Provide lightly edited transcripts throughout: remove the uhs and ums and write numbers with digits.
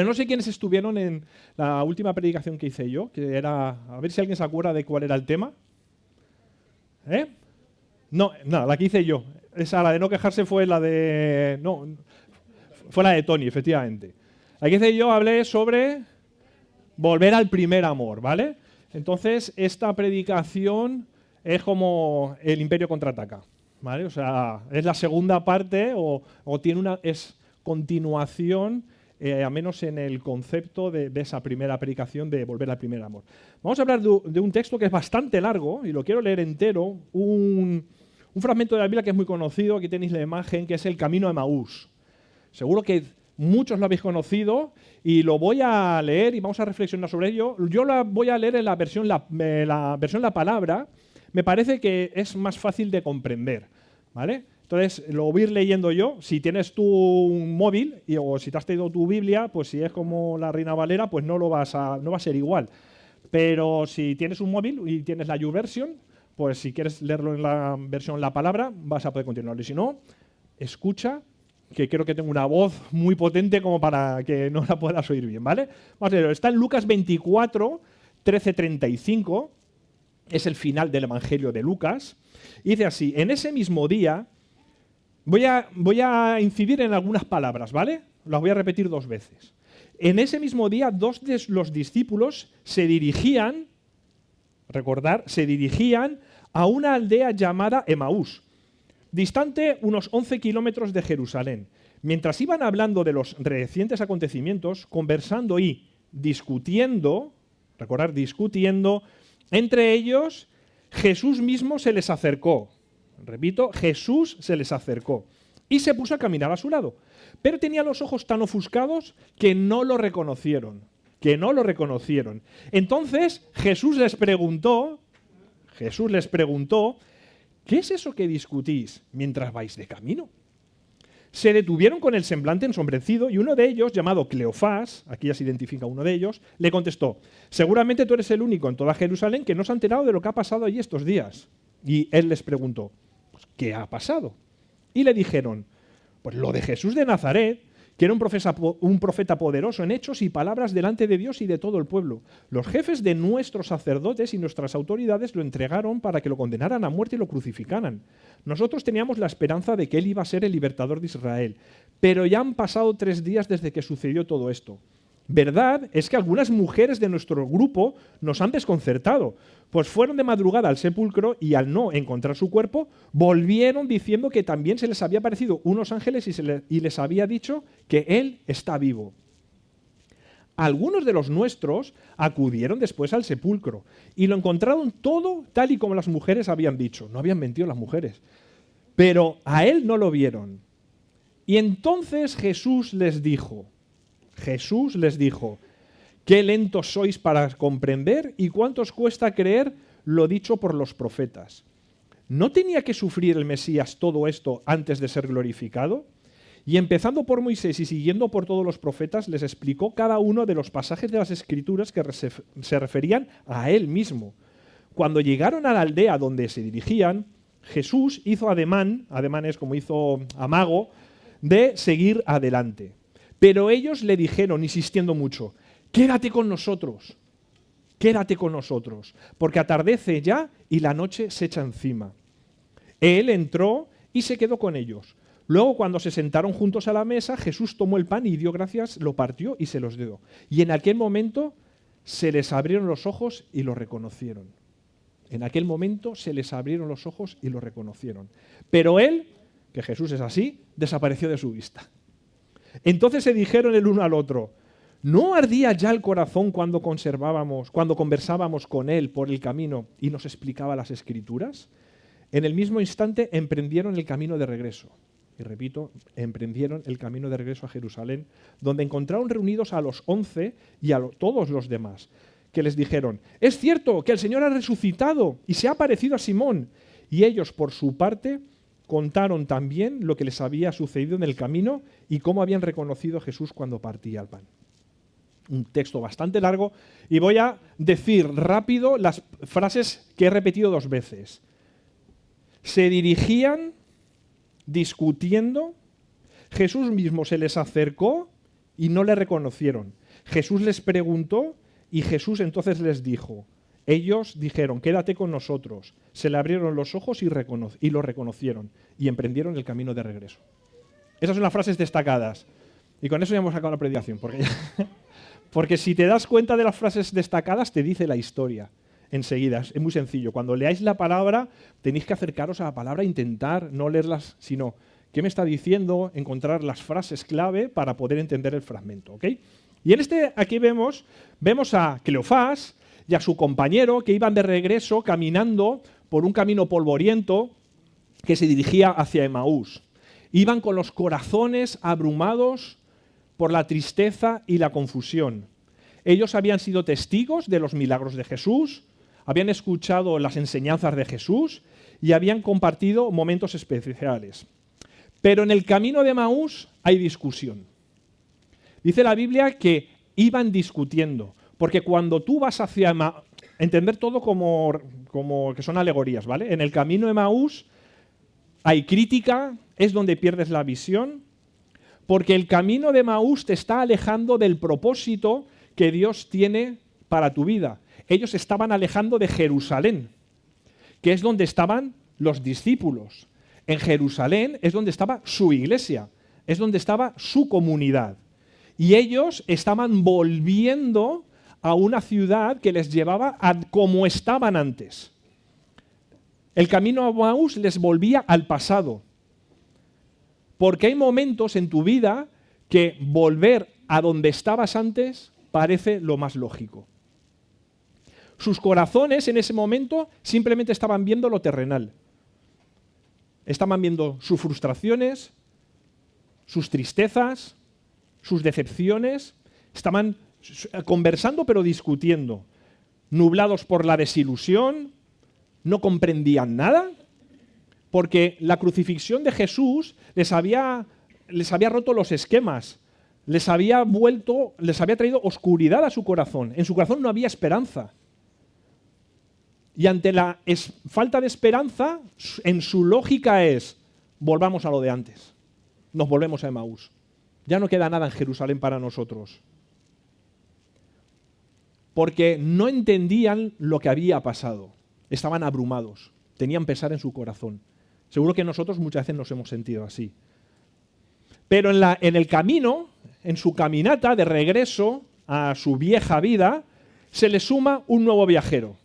Pero no sé quiénes estuvieron en la última predicación que hice yo, que era, a ver si alguien se acuerda de cuál era el tema. ¿Eh? No, la que hice yo. Esa, la de no quejarse fue la de... No, fue la de Tony, efectivamente. La que hice yo hablé sobre volver al primer amor, ¿vale? Entonces, esta predicación es como el Imperio contraataca, ¿vale? O sea, es la segunda parte o tiene es continuación, a menos en el concepto de esa primera predicación de volver al primer amor. Vamos a hablar de un texto que es bastante largo y lo quiero leer entero, un fragmento de la Biblia que es muy conocido, aquí tenéis la imagen, que es el Camino de Emaús. Seguro que muchos lo habéis conocido y lo voy a leer y vamos a reflexionar sobre ello. Yo la voy a leer en la versión La Palabra. Me parece que es más fácil de comprender, ¿vale? Entonces, lo voy a ir leyendo yo. Si tienes tu móvil o si te has traído tu Biblia, pues si es como la Reina Valera, pues no va a ser igual. Pero si tienes un móvil y tienes la YouVersion, pues si quieres leerlo en la versión La Palabra, vas a poder continuarlo. Y si no, escucha, que creo que tengo una voz muy potente como para que no la puedas oír bien, ¿vale? Vamos a leerlo. Está en Lucas 24, 13-35, es el final del Evangelio de Lucas. Y dice así: en ese mismo día, voy a incidir en algunas palabras, ¿vale? Las voy a repetir 2 veces. En ese mismo día, 2 de los discípulos se dirigían a una aldea llamada Emaús, distante unos 11 kilómetros de Jerusalén. Mientras iban hablando de los recientes acontecimientos, conversando y discutiendo, entre ellos, Jesús mismo se les acercó. Repito, Jesús se les acercó y se puso a caminar a su lado. Pero tenía los ojos tan ofuscados que no lo reconocieron. Entonces Jesús les preguntó, ¿qué es eso que discutís mientras vais de camino? Se detuvieron con el semblante ensombrecido y uno de ellos, llamado Cleofás, aquí ya se identifica uno de ellos, le contestó: seguramente tú eres el único en toda Jerusalén que no se ha enterado de lo que ha pasado allí estos días. Y él les preguntó: ¿qué ha pasado? Y le dijeron: pues lo de Jesús de Nazaret, que era un profeta poderoso en hechos y palabras delante de Dios y de todo el pueblo. Los jefes de nuestros sacerdotes y nuestras autoridades lo entregaron para que lo condenaran a muerte y lo crucificaran. Nosotros teníamos la esperanza de que él iba a ser el libertador de Israel, pero ya han pasado 3 días desde que sucedió todo esto. Verdad es que algunas mujeres de nuestro grupo nos han desconcertado, pues fueron de madrugada al sepulcro y al no encontrar su cuerpo, volvieron diciendo que también se les había aparecido unos ángeles y les había dicho que él está vivo. Algunos de los nuestros acudieron después al sepulcro y lo encontraron todo tal y como las mujeres habían dicho. No habían mentido las mujeres, pero a él no lo vieron. Y entonces Jesús les dijo, qué lentos sois para comprender y cuánto os cuesta creer lo dicho por los profetas. ¿No tenía que sufrir el Mesías todo esto antes de ser glorificado? Y empezando por Moisés y siguiendo por todos los profetas, les explicó cada uno de los pasajes de las Escrituras que se referían a él mismo. Cuando llegaron a la aldea donde se dirigían, Jesús hizo ademán es como hizo amago, de seguir adelante. Pero ellos le dijeron, insistiendo mucho: quédate con nosotros, porque atardece ya y la noche se echa encima. Él entró y se quedó con ellos. Luego, cuando se sentaron juntos a la mesa, Jesús tomó el pan y dio gracias, lo partió y se los dio. Y en aquel momento se les abrieron los ojos y lo reconocieron. Pero él, que Jesús es así, desapareció de su vista. Entonces se dijeron el uno al otro: ¿no ardía ya el corazón cuando conversábamos con él por el camino y nos explicaba las Escrituras? En el mismo instante emprendieron el camino de regreso. Y repito, emprendieron el camino de regreso a Jerusalén, donde encontraron reunidos a los 11 y a todos los demás, que les dijeron: es cierto que el Señor ha resucitado y se ha aparecido a Simón. Y ellos, por su parte, contaron también lo que les había sucedido en el camino y cómo habían reconocido a Jesús cuando partía el pan. Un texto bastante largo y voy a decir rápido las frases que he repetido 2 veces. Se dirigían discutiendo, Jesús mismo se les acercó y no le reconocieron. Jesús les preguntó y Jesús entonces les dijo. Ellos dijeron, quédate con nosotros. Se le abrieron los ojos y lo reconocieron y emprendieron el camino de regreso. Esas son las frases destacadas. Y con eso ya hemos acabado la predicación. Porque si te das cuenta de las frases destacadas, te dice la historia enseguida. Es muy sencillo. Cuando leáis la palabra, tenéis que acercaros a la palabra, intentar no leerlas, sino qué me está diciendo, encontrar las frases clave para poder entender el fragmento. ¿Okay? Y aquí vemos a Cleofás y a su compañero que iban de regreso caminando por un camino polvoriento que se dirigía hacia Emaús. Iban con los corazones abrumados por la tristeza y la confusión. Ellos habían sido testigos de los milagros de Jesús, habían escuchado las enseñanzas de Jesús y habían compartido momentos especiales. Pero en el camino de Emaús hay discusión. Dice la Biblia que iban discutiendo, porque cuando tú vas hacia Emaús, entender todo como que son alegorías, ¿vale? En el camino de Emaús hay crítica, es donde pierdes la visión, porque el camino de Emaús te está alejando del propósito que Dios tiene para tu vida. Ellos estaban alejando de Jerusalén, que es donde estaban los discípulos. En Jerusalén es donde estaba su iglesia, es donde estaba su comunidad. Y ellos estaban volviendo a una ciudad que les llevaba a como estaban antes. El camino a Emaús les volvía al pasado. Porque hay momentos en tu vida que volver a donde estabas antes parece lo más lógico. Sus corazones en ese momento simplemente estaban viendo lo terrenal. Estaban viendo sus frustraciones, sus tristezas, sus decepciones. Estaban conversando pero discutiendo. Nublados por la desilusión, no comprendían nada. Porque la crucifixión de Jesús les había roto los esquemas, les había traído oscuridad a su corazón. En su corazón no había esperanza. Y ante la falta de esperanza, en su lógica es, volvamos a lo de antes. Nos volvemos a Emaús. Ya no queda nada en Jerusalén para nosotros. Porque no entendían lo que había pasado. Estaban abrumados, tenían pesar en su corazón. Seguro que nosotros muchas veces nos hemos sentido así. Pero en el camino, en su caminata de regreso a su vieja vida, se le suma un nuevo viajero.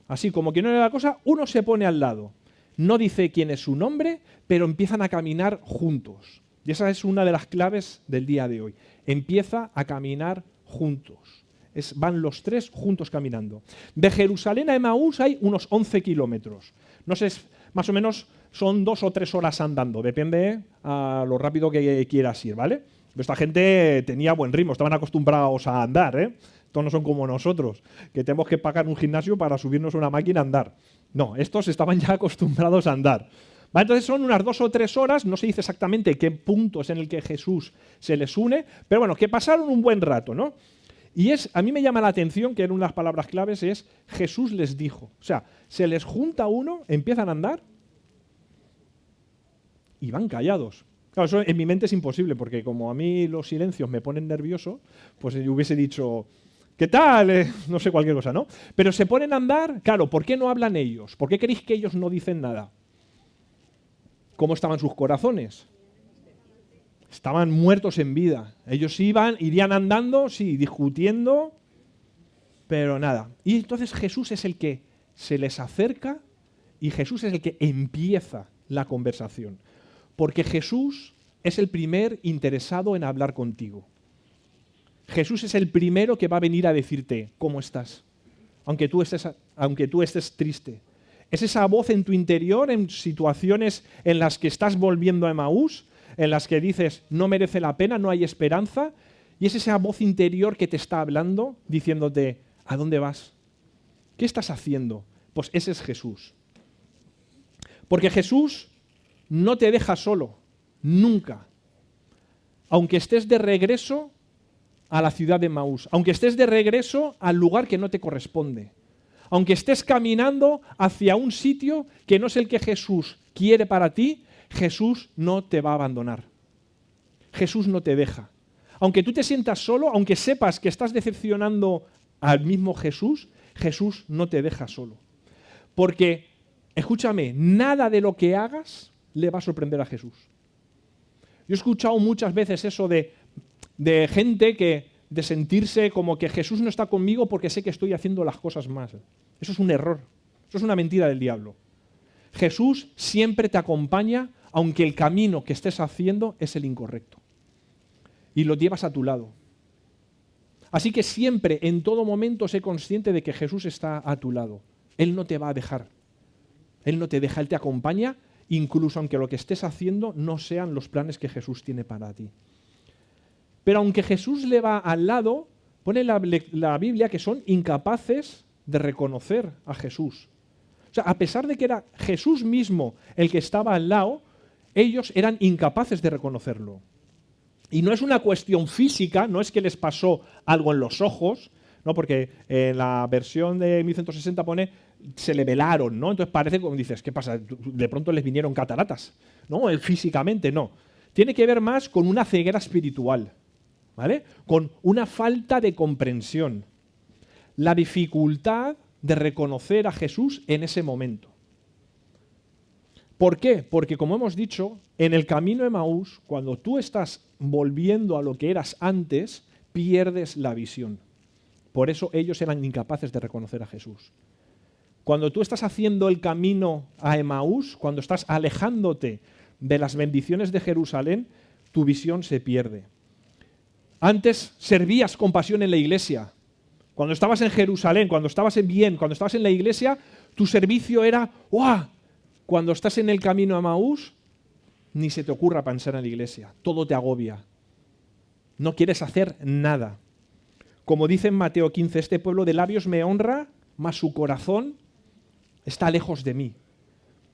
Así como que no era la cosa, uno se pone al lado. No dice quién es su nombre, pero empiezan a caminar juntos. Y esa es una de las claves del día de hoy. Empieza a caminar juntos. Van los tres juntos caminando. De Jerusalén a Emaús hay unos 11 kilómetros. No sé, más o menos son 2 o 3 horas andando, depende a lo rápido que quieras ir, ¿vale? Esta gente tenía buen ritmo, estaban acostumbrados a andar, ¿eh? Estos no son como nosotros, que tenemos que pagar un gimnasio para subirnos a una máquina a andar. No, estos estaban ya acostumbrados a andar. ¿Vale? Entonces son unas 2 o 3 horas, no se dice exactamente qué punto es en el que Jesús se les une, pero bueno, que pasaron un buen rato, ¿no? Y a mí me llama la atención, que era una de las palabras claves, es Jesús les dijo. O sea, se les junta uno, empiezan a andar y van callados. Claro, eso en mi mente es imposible, porque como a mí los silencios me ponen nervioso, pues yo hubiese dicho, ¿qué tal? No sé, cualquier cosa, ¿no? Pero se ponen a andar, claro, ¿por qué no hablan ellos? ¿Por qué creéis que ellos no dicen nada? ¿Cómo estaban sus corazones? Estaban muertos en vida. Ellos irían andando, sí, discutiendo, pero nada. Y entonces Jesús es el que se les acerca y Jesús es el que empieza la conversación. Porque Jesús es el primer interesado en hablar contigo. Jesús es el primero que va a venir a decirte, ¿cómo estás? Aunque tú estés triste. Es esa voz en tu interior, en situaciones en las que estás volviendo a Emaús, en las que dices, no merece la pena, no hay esperanza, y es esa voz interior que te está hablando, diciéndote, ¿a dónde vas? ¿Qué estás haciendo? Pues ese es Jesús. Porque Jesús no te deja solo, nunca. Aunque estés de regreso a la ciudad de Emaús, aunque estés de regreso al lugar que no te corresponde, aunque estés caminando hacia un sitio que no es el que Jesús quiere para ti, Jesús no te va a abandonar. Jesús no te deja. aunque tú te sientas solo, aunque sepas que estás decepcionando al mismo Jesús, Jesús no te deja solo. Porque, escúchame, nada de lo que hagas le va a sorprender a Jesús. Yo he escuchado muchas veces eso de gente de sentirse como que Jesús no está conmigo porque sé que estoy haciendo las cosas mal. Eso es un error. Eso es una mentira del diablo. Jesús siempre te acompaña, aunque el camino que estés haciendo es el incorrecto. Y lo llevas a tu lado. Así que siempre, en todo momento, sé consciente de que Jesús está a tu lado. Él no te va a dejar. Él no te deja, Él te acompaña, incluso aunque lo que estés haciendo no sean los planes que Jesús tiene para ti. Pero aunque Jesús le va al lado, pone la Biblia que son incapaces de reconocer a Jesús. O sea, a pesar de que era Jesús mismo el que estaba al lado, ellos eran incapaces de reconocerlo. Y no es una cuestión física, no es que les pasó algo en los ojos, ¿no? Porque en la versión de 1160 pone se le velaron, ¿no? Entonces parece como dices, ¿qué pasa? De pronto les vinieron cataratas. No, físicamente no. Tiene que ver más con una ceguera espiritual, ¿vale? Con una falta de comprensión. La dificultad de reconocer a Jesús en ese momento. ¿Por qué? Porque, como hemos dicho, en el camino de Emaús, cuando tú estás volviendo a lo que eras antes, pierdes la visión. Por eso ellos eran incapaces de reconocer a Jesús. Cuando tú estás haciendo el camino a Emaús, cuando estás alejándote de las bendiciones de Jerusalén, tu visión se pierde. Antes servías con pasión en la iglesia. Cuando estabas en Jerusalén, cuando estabas cuando estabas en la iglesia, tu servicio era ¡guau! Cuando estás en el camino a Emaús, ni se te ocurra pensar en la iglesia. Todo te agobia. No quieres hacer nada. Como dice en Mateo 15, este pueblo de labios me honra, mas su corazón está lejos de mí.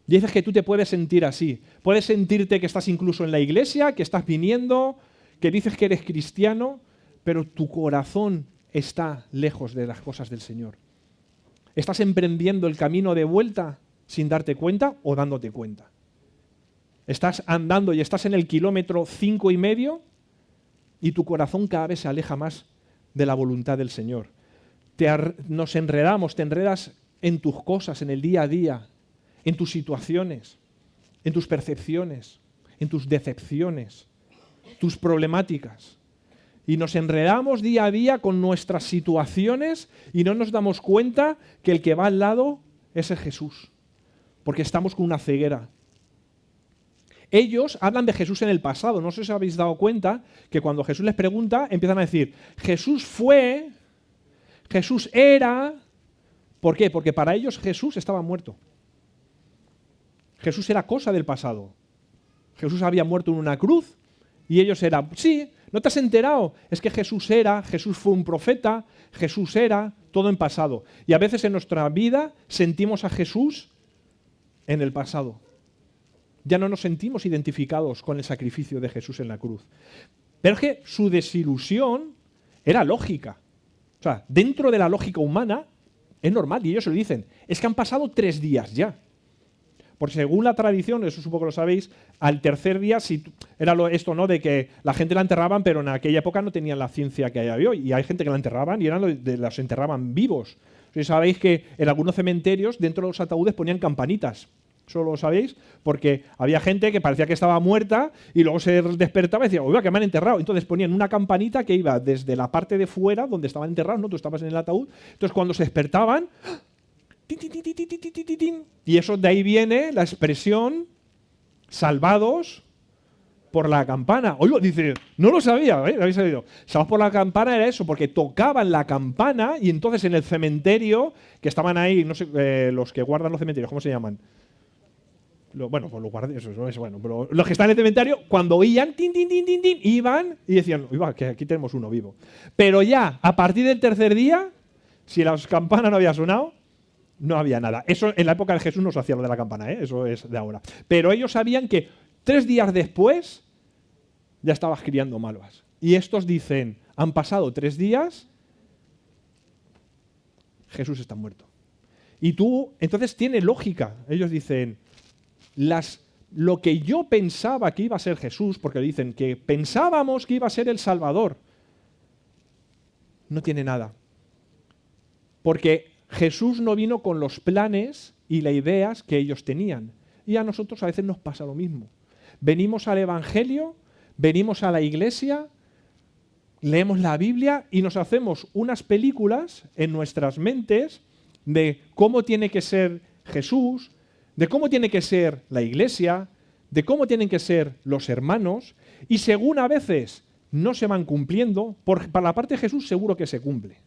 Dices que tú te puedes sentir así. Puedes sentirte que estás incluso en la iglesia, que estás viniendo, que dices que eres cristiano, pero tu corazón está lejos de las cosas del Señor. ¿Estás emprendiendo el camino de vuelta sin darte cuenta o dándote cuenta? Estás andando y estás en el kilómetro 5,5 y tu corazón cada vez se aleja más de la voluntad del Señor. Nos enredamos, te enredas en tus cosas, en el día a día, en tus situaciones, en tus percepciones, en tus decepciones, tus problemáticas. Y nos enredamos día a día con nuestras situaciones y no nos damos cuenta que el que va al lado es el Jesús. Porque estamos con una ceguera. Ellos hablan de Jesús en el pasado. No sé si os habéis dado cuenta que cuando Jesús les pregunta, empiezan a decir, Jesús fue, Jesús era. ¿Por qué? Porque para ellos Jesús estaba muerto. Jesús era cosa del pasado. Jesús había muerto en una cruz y ellos eran, sí, ¿no te has enterado? Es que Jesús era, Jesús fue un profeta, Jesús era, todo en pasado. Y a veces en nuestra vida sentimos a Jesús en el pasado. Ya no nos sentimos identificados con el sacrificio de Jesús en la cruz. Pero es que su desilusión era lógica. O sea, dentro de la lógica humana es normal, y ellos se lo dicen, es que han pasado 3 días ya. Porque según la tradición, eso supongo que lo sabéis, al tercer día, era esto, ¿no? De que la gente la enterraban, pero en aquella época no tenían la ciencia que hay hoy. Y hay gente que la enterraban y las enterraban vivos. Si sabéis que en algunos cementerios, dentro de los ataúdes, ponían campanitas. Eso lo sabéis, porque había gente que parecía que estaba muerta y luego se despertaba y decía, oiga, que me han enterrado. Entonces ponían una campanita que iba desde la parte de fuera, donde estaban enterrados, ¿no? Tú estabas en el ataúd. Entonces cuando se despertaban, y eso de ahí viene la expresión salvados por la campana. Oiga, dice, no lo sabía, ¿eh? ¿Lo habéis sabido? Salvados por la campana era eso, porque tocaban la campana y entonces en el cementerio, que estaban ahí, no sé, los que guardan los cementerios, ¿cómo se llaman? Bueno, pues los guardias, eso es bueno, pero los que están en el cementerio, cuando oían, iban y decían, oiga, que aquí tenemos uno vivo. Pero ya, a partir del tercer día, si la campana no había sonado, no había nada. Eso en la época de Jesús no se hacía lo de la campana, ¿eh? Eso es de ahora. Pero ellos sabían que 3 días después ya estabas criando malvas. Y estos dicen, han pasado 3 días, Jesús está muerto. Y tú, entonces tiene lógica. Ellos dicen, las lo que yo pensaba que iba a ser Jesús, porque dicen que pensábamos que iba a ser el Salvador, no tiene nada. Porque Jesús no vino con los planes y las ideas que ellos tenían. Y a nosotros a veces nos pasa lo mismo. Venimos al Evangelio, venimos a la iglesia, leemos la Biblia y nos hacemos unas películas en nuestras mentes de cómo tiene que ser Jesús, de cómo tiene que ser la iglesia, de cómo tienen que ser los hermanos, y según a veces no se van cumpliendo, para la parte de Jesús seguro que se cumple.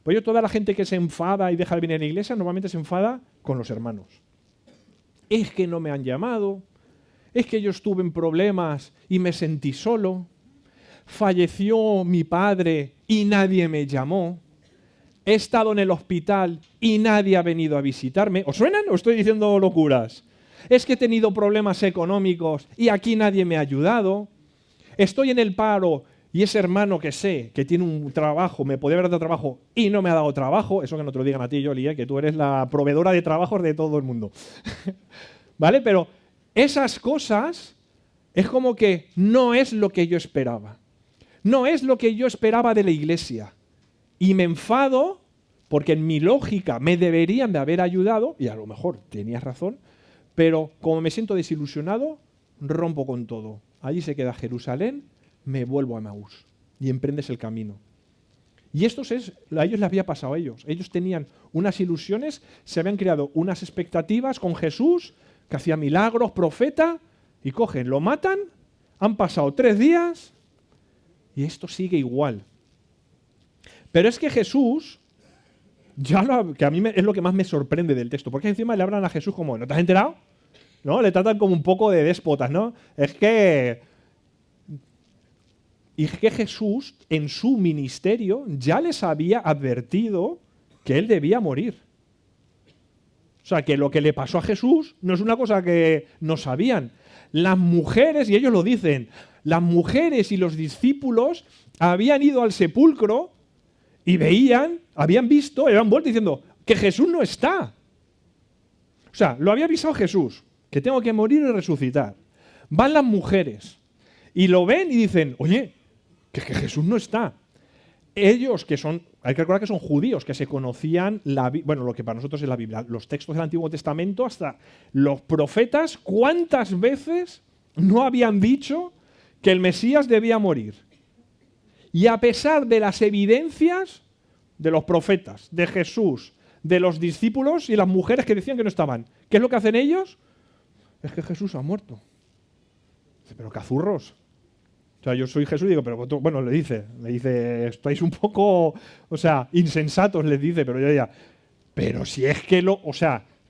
Pues yo, toda la gente que se enfada y deja de venir a la iglesia, normalmente se enfada con los hermanos. Es que no me han llamado, es que yo estuve en problemas y me sentí solo, falleció mi padre y nadie me llamó, he estado en el hospital y nadie ha venido a visitarme. ¿Os suenan o estoy diciendo locuras? Es que he tenido problemas económicos y aquí nadie me ha ayudado. Estoy en el paro y ese hermano que sé que tiene un trabajo, me podría haber dado trabajo y no me ha dado trabajo. Eso que no te lo digan a ti, Yoli, que tú eres la proveedora de trabajos de todo el mundo. ¿Vale? Pero esas cosas es como que no es lo que yo esperaba. No es lo que yo esperaba de la iglesia. Y me enfado porque en mi lógica me deberían de haber ayudado, y a lo mejor tenías razón, pero como me siento desilusionado, rompo con todo. Allí se queda Jerusalén, me vuelvo a Emaús y emprendes el camino. Y esto a ellos les había pasado a ellos. Ellos tenían unas ilusiones, se habían creado unas expectativas con Jesús, que hacía milagros, profeta, y cogen, lo matan, han pasado 3 días y esto sigue igual. Pero es que Jesús, que a mí es lo que más me sorprende del texto, porque encima le hablan a Jesús como, ¿no te has enterado? ¿No? Le tratan como un poco de déspotas, ¿no? Y es que Jesús, en su ministerio, ya les había advertido que él debía morir. O sea, que lo que le pasó a Jesús no es una cosa que no sabían. Las mujeres, y ellos lo dicen, las mujeres y los discípulos habían ido al sepulcro y habían visto, y habían vuelto diciendo que Jesús no está. O sea, lo había avisado Jesús, que tengo que morir y resucitar. Van las mujeres y lo ven y dicen, oye, que Jesús no está. Ellos hay que recordar que son judíos, que se conocían, lo que para nosotros es la Biblia, los textos del Antiguo Testamento, hasta los profetas, ¿cuántas veces no habían dicho que el Mesías debía morir? Y a pesar de las evidencias de los profetas, de Jesús, de los discípulos y las mujeres que decían que no estaban, ¿qué es lo que hacen ellos? Es que Jesús ha muerto. Dice, pero cazurros. O sea, yo soy Jesús y digo, pero bueno, le dice, estáis un poco, insensatos, les dice, pero yo diría, pero si es que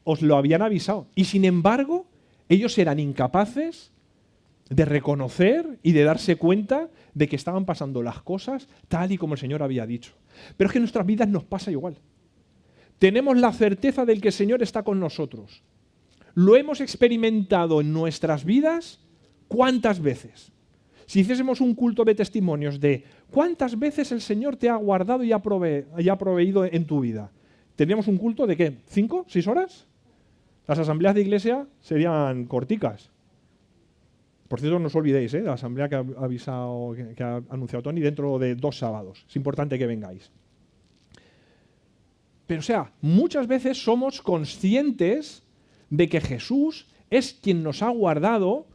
os lo habían avisado. Y sin embargo, ellos eran incapaces de reconocer y de darse cuenta de que estaban pasando las cosas tal y como el Señor había dicho. Pero es que en nuestras vidas nos pasa igual. Tenemos la certeza de que el Señor está con nosotros. Lo hemos experimentado en nuestras vidas, ¿cuántas veces? Si hiciésemos un culto de testimonios de cuántas veces el Señor te ha guardado y ha proveído en tu vida, ¿tendríamos un culto de qué? ¿5? ¿6 horas? Las asambleas de iglesia serían corticas. Por cierto, no os olvidéis de la asamblea que ha anunciado Tony dentro de 2 sábados. Es importante que vengáis. Pero muchas veces somos conscientes de que Jesús es quien nos ha guardado.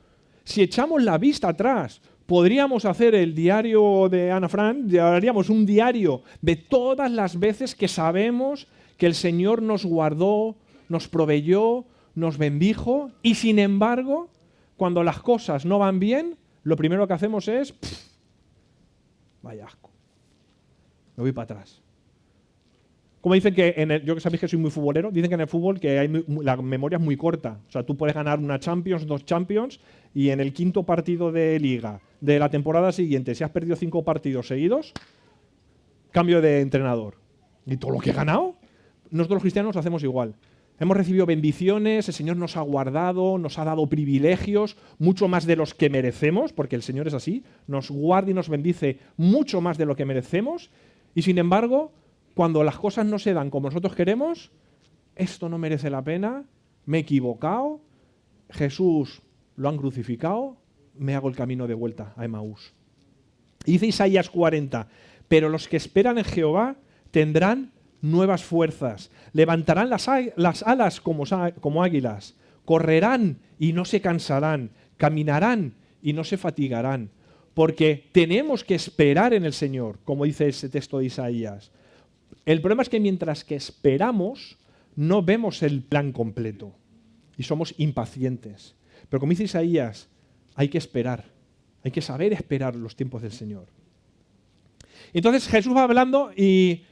Si echamos la vista atrás, podríamos hacer el diario de Ana Fran, haríamos un diario de todas las veces que sabemos que el Señor nos guardó, nos proveyó, nos bendijo, y sin embargo, cuando las cosas no van bien, lo primero que hacemos es, vaya asco, me voy para atrás. Como dicen que, yo que sabéis que soy muy futbolero, dicen que en el fútbol que la memoria es muy corta. O sea, tú puedes ganar una Champions, 2 Champions, y en el 5.º partido de Liga de la temporada siguiente, si has perdido 5 partidos seguidos, cambio de entrenador. Y todo lo que he ganado, nosotros los cristianos hacemos igual. Hemos recibido bendiciones, el Señor nos ha guardado, nos ha dado privilegios, mucho más de los que merecemos, porque el Señor es así, nos guarda y nos bendice mucho más de lo que merecemos, y sin embargo, cuando las cosas no se dan como nosotros queremos, esto no merece la pena, me he equivocado, Jesús lo han crucificado, me hago el camino de vuelta a Emaús. Y dice Isaías 40, pero los que esperan en Jehová tendrán nuevas fuerzas, levantarán las alas como águilas, correrán y no se cansarán, caminarán y no se fatigarán, porque tenemos que esperar en el Señor, como dice ese texto de Isaías. El problema es que mientras que esperamos, no vemos el plan completo y somos impacientes. Pero como dice Isaías, hay que esperar, hay que saber esperar los tiempos del Señor. Entonces Jesús va hablando y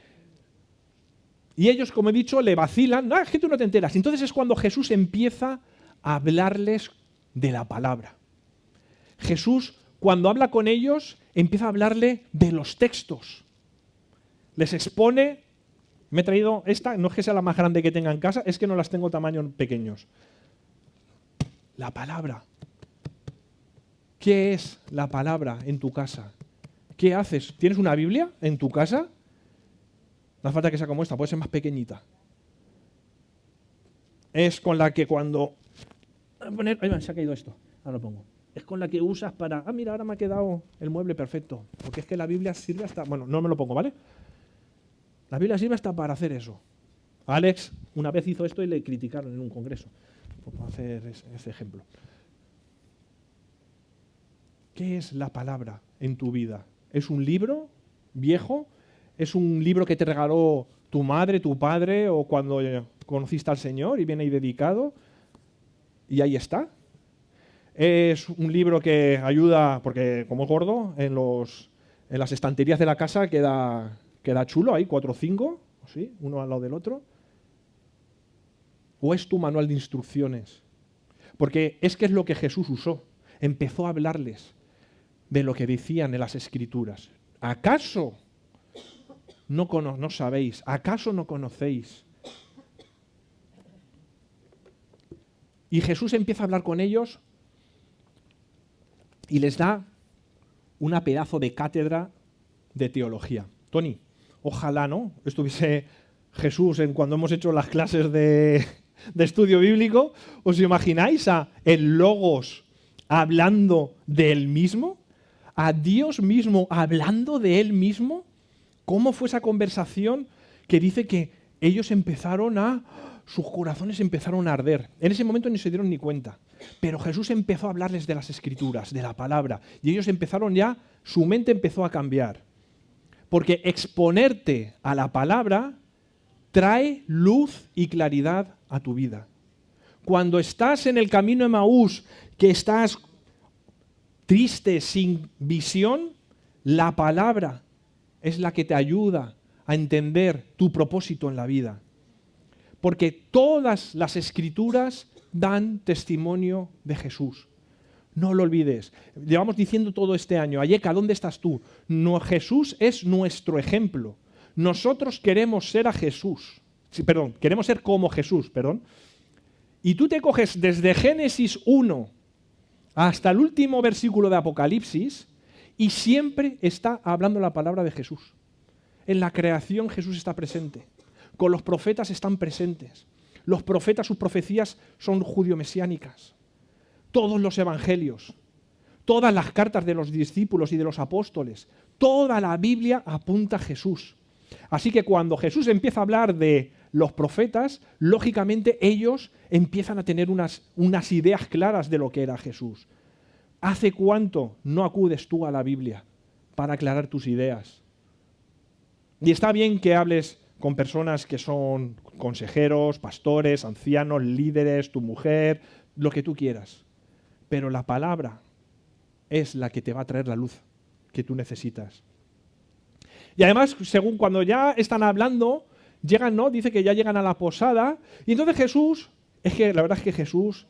ellos, como he dicho, le vacilan. No, es que tú no te enteras. Entonces es cuando Jesús empieza a hablarles de la palabra. Jesús, cuando habla con ellos, empieza a hablarle de los textos. Les expone, me he traído esta, no es que sea la más grande que tenga en casa, es que no las tengo tamaños pequeños. La palabra. ¿Qué es la palabra en tu casa? ¿Qué haces? ¿Tienes una Biblia en tu casa? No hace falta que sea como esta, puede ser más pequeñita. Es con la que cuando... Ahí se ha caído esto, ahora lo pongo. Es con la que usas para... mira, ahora me ha quedado el mueble perfecto. Porque es que la Biblia sirve hasta... Bueno, no me lo pongo, ¿vale? La Biblia sirve hasta para hacer eso. Alex una vez hizo esto y le criticaron en un congreso por hacer ese ejemplo. ¿Qué es la palabra en tu vida? ¿Es un libro viejo? ¿Es un libro que te regaló tu madre, tu padre o cuando conociste al Señor y viene ahí dedicado? Y ahí está. Es un libro que ayuda, porque como es gordo, en las estanterías de la casa queda chulo, hay 4 o 5, ¿sí? Uno al lado del otro. ¿O es tu manual de instrucciones? Porque es que es lo que Jesús usó. Empezó a hablarles de lo que decían en las Escrituras. ¿Acaso no sabéis? ¿Acaso no conocéis? Y Jesús empieza a hablar con ellos y les da una pedazo de cátedra de teología. Tony, ojalá no estuviese Jesús cuando hemos hecho las clases de estudio bíblico. ¿Os imagináis a el Logos hablando de él mismo? ¿A Dios mismo hablando de él mismo? ¿Cómo fue esa conversación que dice que ellos sus corazones empezaron a arder? En ese momento ni se dieron ni cuenta. Pero Jesús empezó a hablarles de las Escrituras, de la palabra. Y ellos su mente empezó a cambiar. Porque exponerte a la palabra trae luz y claridad a tu vida. Cuando estás en el camino de Emaús, que estás triste, sin visión, la palabra es la que te ayuda a entender tu propósito en la vida. Porque todas las Escrituras dan testimonio de Jesús. No lo olvides. Llevamos diciendo todo este año, Ayeka, ¿dónde estás tú? No, Jesús es nuestro ejemplo. Nosotros queremos ser queremos ser como Jesús, Y tú te coges desde Génesis 1 hasta el último versículo de Apocalipsis y siempre está hablando la palabra de Jesús. En la creación Jesús está presente. Con los profetas están presentes. Los profetas, sus profecías son judio-mesiánicas. Todos los evangelios, todas las cartas de los discípulos y de los apóstoles, toda la Biblia apunta a Jesús. Así que cuando Jesús empieza a hablar de los profetas, lógicamente ellos empiezan a tener unas ideas claras de lo que era Jesús. ¿Hace cuánto no acudes tú a la Biblia para aclarar tus ideas? Y está bien que hables con personas que son consejeros, pastores, ancianos, líderes, tu mujer, lo que tú quieras. Pero la palabra es la que te va a traer la luz que tú necesitas. Y además, según cuando ya están hablando, llegan, ¿no? Dice que ya llegan a la posada. Y entonces Jesús, la verdad es que Jesús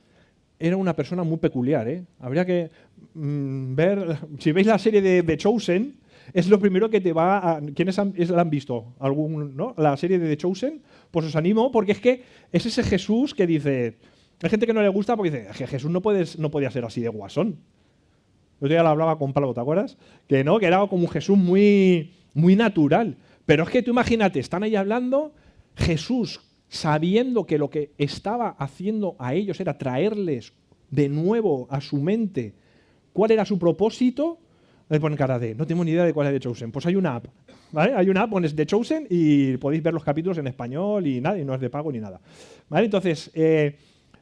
era una persona muy peculiar, ¿eh? Habría que ver, si veis la serie de The Chosen, es lo primero que te va a... ¿Quiénes la han visto? ¿No? La serie de The Chosen, pues os animo, porque es ese Jesús que dice... Hay gente que no le gusta porque dice, que Jesús no podía ser así de guasón. Yo ya lo hablaba con Pablo, ¿te acuerdas? Que era como un Jesús muy, muy natural. Pero es que tú imagínate, están ahí hablando, Jesús sabiendo que lo que estaba haciendo a ellos era traerles de nuevo a su mente cuál era su propósito, le ponen cara de, no tengo ni idea de cuál es The Chosen. Pues hay una app, ¿vale? Hay una app, pones The Chosen y podéis ver los capítulos en español y nada, y no es de pago ni nada. ¿Vale? Entonces,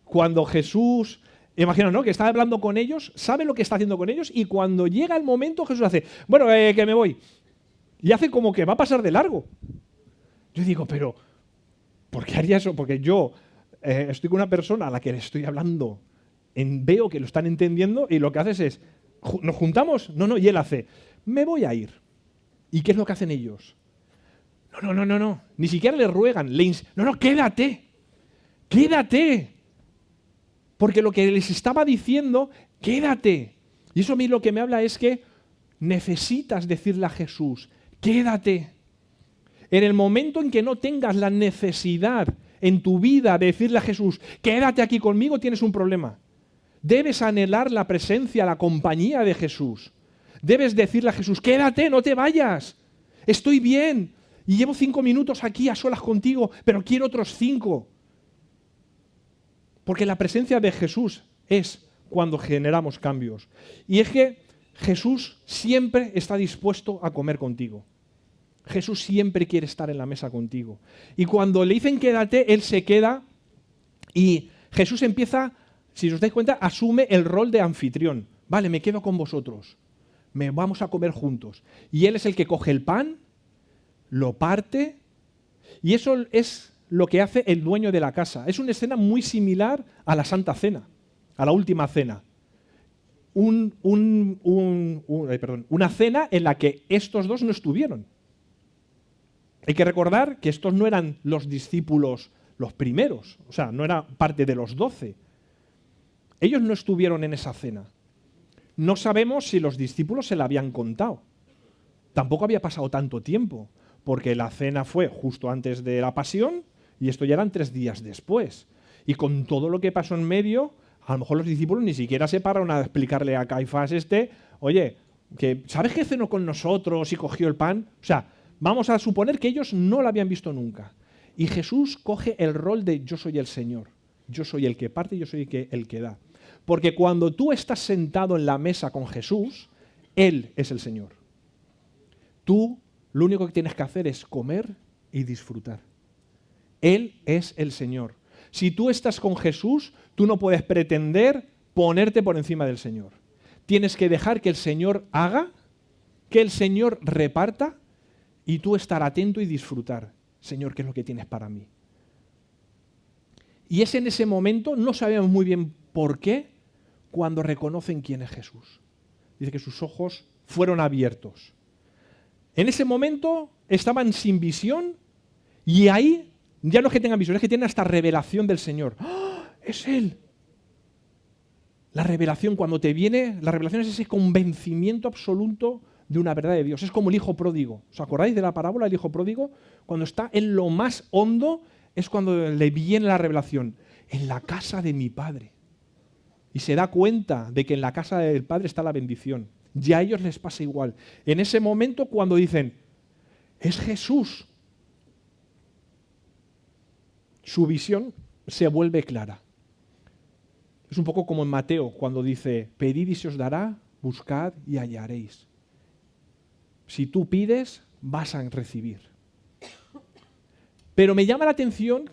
cuando Jesús, imagino, ¿no?, que está hablando con ellos, sabe lo que está haciendo con ellos y cuando llega el momento Jesús hace, bueno, que me voy. Y hace como que va a pasar de largo. Yo digo, pero, ¿por qué haría eso? Porque yo estoy con una persona a la que le estoy hablando, veo que lo están entendiendo y lo que haces es, ¿nos juntamos? No, y él hace, me voy a ir. ¿Y qué es lo que hacen ellos? No. Ni siquiera le ruegan, no, quédate. Porque lo que les estaba diciendo, quédate. Y eso a mí lo que me habla es que necesitas decirle a Jesús, quédate. En el momento en que no tengas la necesidad en tu vida de decirle a Jesús, quédate aquí conmigo, tienes un problema. Debes anhelar la presencia, la compañía de Jesús. Debes decirle a Jesús, quédate, no te vayas. Estoy bien y llevo 5 minutos aquí a solas contigo, pero quiero otros 5. Porque la presencia de Jesús es cuando generamos cambios. Y es que Jesús siempre está dispuesto a comer contigo. Jesús siempre quiere estar en la mesa contigo. Y cuando le dicen quédate, Él se queda y Jesús empieza, si os dais cuenta, asume el rol de anfitrión. Vale, me quedo con vosotros. Vamos a comer juntos. Y Él es el que coge el pan, lo parte, y eso es lo que hace el dueño de la casa. Es una escena muy similar a la Santa Cena, a la última cena. Una cena en la que estos dos no estuvieron. Hay que recordar que estos no eran los discípulos los primeros, o sea, no era parte de los 12. Ellos no estuvieron en esa cena. No sabemos si los discípulos se la habían contado. Tampoco había pasado tanto tiempo, porque la cena fue justo antes de la pasión y esto ya eran 3 días después. Y con todo lo que pasó en medio, a lo mejor los discípulos ni siquiera se pararon a explicarle a Caifás oye, que ¿sabes que cenó con nosotros y cogió el pan? O sea, vamos a suponer que ellos no lo habían visto nunca. Y Jesús coge el rol de yo soy el Señor. Yo soy el que parte y yo soy el que da. Porque cuando tú estás sentado en la mesa con Jesús, Él es el Señor. Tú lo único que tienes que hacer es comer y disfrutar. Él es el Señor. Si tú estás con Jesús, tú no puedes pretender ponerte por encima del Señor. Tienes que dejar que el Señor haga, que el Señor reparta y tú estar atento y disfrutar. Señor, ¿qué es lo que tienes para mí? Y es en ese momento, no sabemos muy bien por qué, cuando reconocen quién es Jesús. Dice que sus ojos fueron abiertos. En ese momento estaban sin visión y ahí ya no es que tengan visión, es que tienen hasta revelación del Señor. ¡Oh, es Él! La revelación, cuando te viene, la revelación es ese convencimiento absoluto de una verdad de Dios. Es como el hijo pródigo. ¿Os acordáis de la parábola del hijo pródigo? Cuando está en lo más hondo es cuando le viene la revelación. En la casa de mi Padre. Y se da cuenta de que en la casa del Padre está la bendición. Y a ellos les pasa igual. En ese momento cuando dicen, es Jesús, su visión se vuelve clara. Es un poco como en Mateo, cuando dice, pedid y se os dará, buscad y hallaréis. Si tú pides, vas a recibir. Pero me llama la atención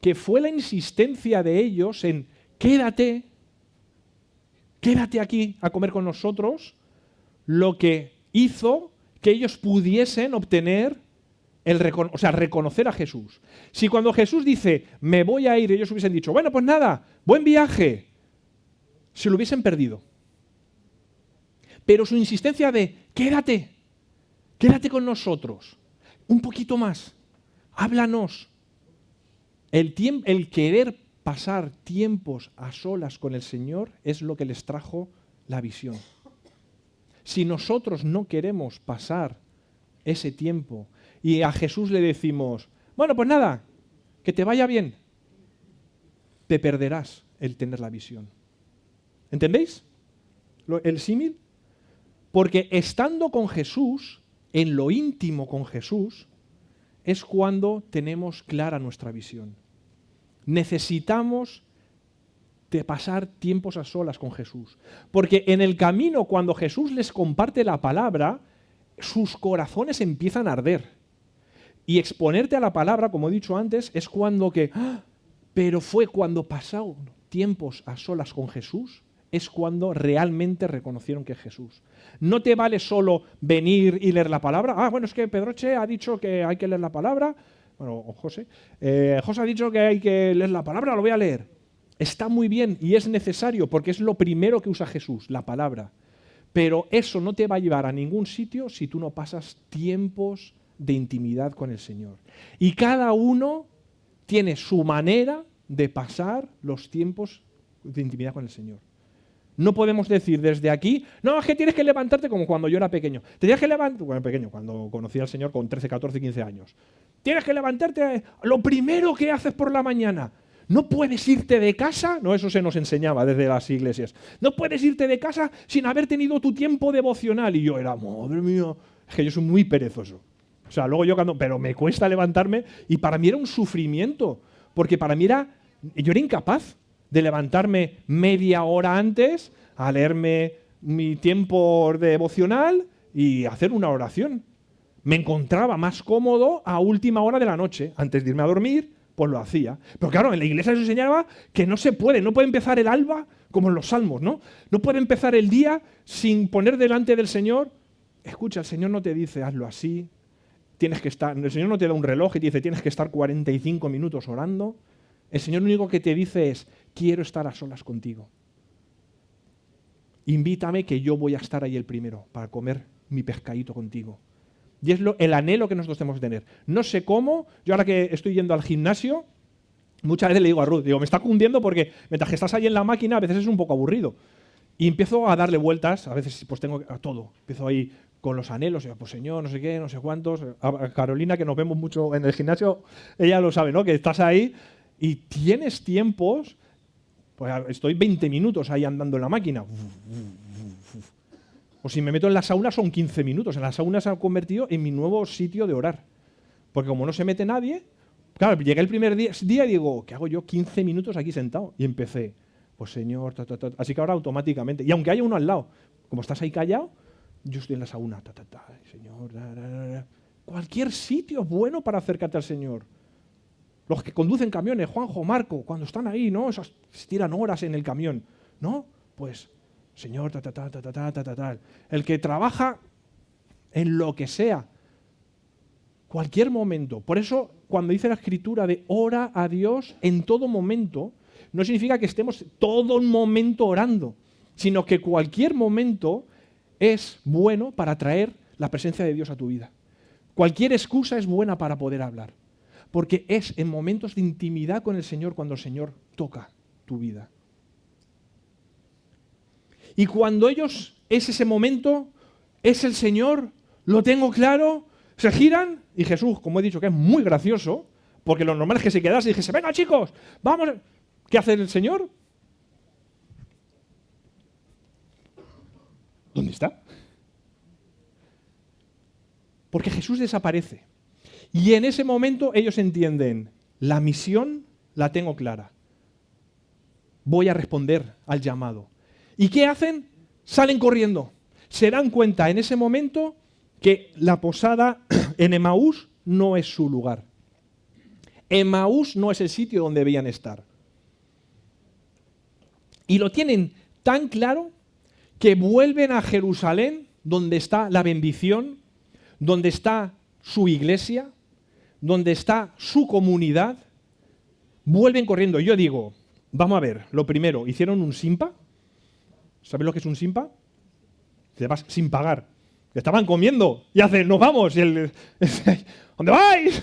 que fue la insistencia de ellos en quédate aquí a comer con nosotros, lo que hizo que ellos pudiesen obtener reconocer a Jesús. Si cuando Jesús dice, me voy a ir, ellos hubiesen dicho, bueno, pues nada, buen viaje, se lo hubiesen perdido. Pero su insistencia de, quédate con nosotros, un poquito más, háblanos. El querer pasar tiempos a solas con el Señor es lo que les trajo la visión. Si nosotros no queremos pasar ese tiempo y a Jesús le decimos, bueno, pues nada, que te vaya bien, te perderás el tener la visión. ¿Entendéis el símil? Porque estando con Jesús, en lo íntimo con Jesús, es cuando tenemos clara nuestra visión. Necesitamos de pasar tiempos a solas con Jesús. Porque en el camino, cuando Jesús les comparte la palabra, sus corazones empiezan a arder. Y exponerte a la palabra, como he dicho antes, es cuando que... ¡ah! Pero fue cuando pasaron tiempos a solas con Jesús, es cuando realmente reconocieron que es Jesús. No te vale solo venir y leer la palabra. Ah, bueno, es que Pedroche ha dicho que hay que leer la palabra. Bueno, o José. José ha dicho que hay que leer la palabra, lo voy a leer. Está muy bien y es necesario porque es lo primero que usa Jesús, la palabra. Pero eso no te va a llevar a ningún sitio si tú no pasas tiempos de intimidad con el Señor. Y cada uno tiene su manera de pasar los tiempos de intimidad con el Señor. No podemos decir desde aquí, no, es que tienes que levantarte como cuando yo era pequeño. Tenías que levantarte, bueno, pequeño, cuando conocí al Señor con 13, 14, 15 años. Tienes que levantarte lo primero que haces por la mañana. No puedes irte de casa, no, eso se nos enseñaba desde las iglesias. No puedes irte de casa sin haber tenido tu tiempo devocional. Y yo era, madre mía, es que yo soy muy perezoso. O sea, luego pero me cuesta levantarme y para mí era un sufrimiento, porque para mí yo era incapaz de levantarme media hora antes a leerme mi tiempo devocional y hacer una oración. Me encontraba más cómodo a última hora de la noche, antes de irme a dormir, pues lo hacía. Pero claro, en la iglesia se enseñaba que no puede empezar el alba como en los salmos, ¿no? No puede empezar el día sin poner delante del Señor. Escucha, el Señor no te dice, hazlo así. El Señor no te da un reloj y te dice, tienes que estar 45 minutos orando. El Señor lo único que te dice es, quiero estar a solas contigo. Invítame que yo voy a estar ahí el primero para comer mi pescadito contigo. Y es el anhelo que nosotros tenemos que tener. No sé cómo, yo ahora que estoy yendo al gimnasio, muchas veces le digo a Ruth, me está cundiendo porque mientras que estás ahí en la máquina a veces es un poco aburrido. Y empiezo a darle vueltas, a veces pues tengo a todo. Empiezo ahí con los anhelos, pues Señor, no sé qué, no sé cuántos. A Carolina, que nos vemos mucho en el gimnasio, ella lo sabe, ¿no? Que estás ahí y tienes tiempos, pues estoy 20 minutos ahí andando en la máquina. O si me meto en la sauna son 15 minutos. En la sauna se ha convertido en mi nuevo sitio de orar. Porque como no se mete nadie, claro, llegué el primer día y digo, ¿qué hago yo 15 minutos aquí sentado? Y empecé, pues Señor, así que ahora automáticamente, y aunque haya uno al lado, como estás ahí callado, yo estoy en la sauna, Señor, cualquier sitio es bueno para acercarte al Señor. Los que conducen camiones, Juanjo, Marco, cuando están ahí, ¿no? Se tiran horas en el camión, ¿no? Pues, Señor, el que trabaja en lo que sea, cualquier momento. Por eso, cuando dice la Escritura de ora a Dios en todo momento, no significa que estemos todo un momento orando, sino que cualquier momento es bueno para traer la presencia de Dios a tu vida. Cualquier excusa es buena para poder hablar, porque es en momentos de intimidad con el Señor cuando el Señor toca tu vida. Y cuando es ese momento, es el Señor, lo tengo claro, se giran y Jesús, como he dicho, que es muy gracioso, porque lo normal es que se quedase y dijese, venga chicos, vamos. ¿Qué hace el Señor? ¿Dónde está? Porque Jesús desaparece. Y en ese momento ellos entienden, la misión la tengo clara. Voy a responder al llamado. ¿Y qué hacen? Salen corriendo. Se dan cuenta en ese momento que la posada en Emaús no es su lugar. Emaús no es el sitio donde debían estar. Y lo tienen tan claro que vuelven a Jerusalén, donde está la bendición, donde está su iglesia, donde está su comunidad. Vuelven corriendo. Yo digo, vamos a ver, lo primero, hicieron un simpa. ¿Sabes lo que es un simpa? Te vas sin pagar. Estaban comiendo y hacen, nos vamos. Y ¿dónde vais?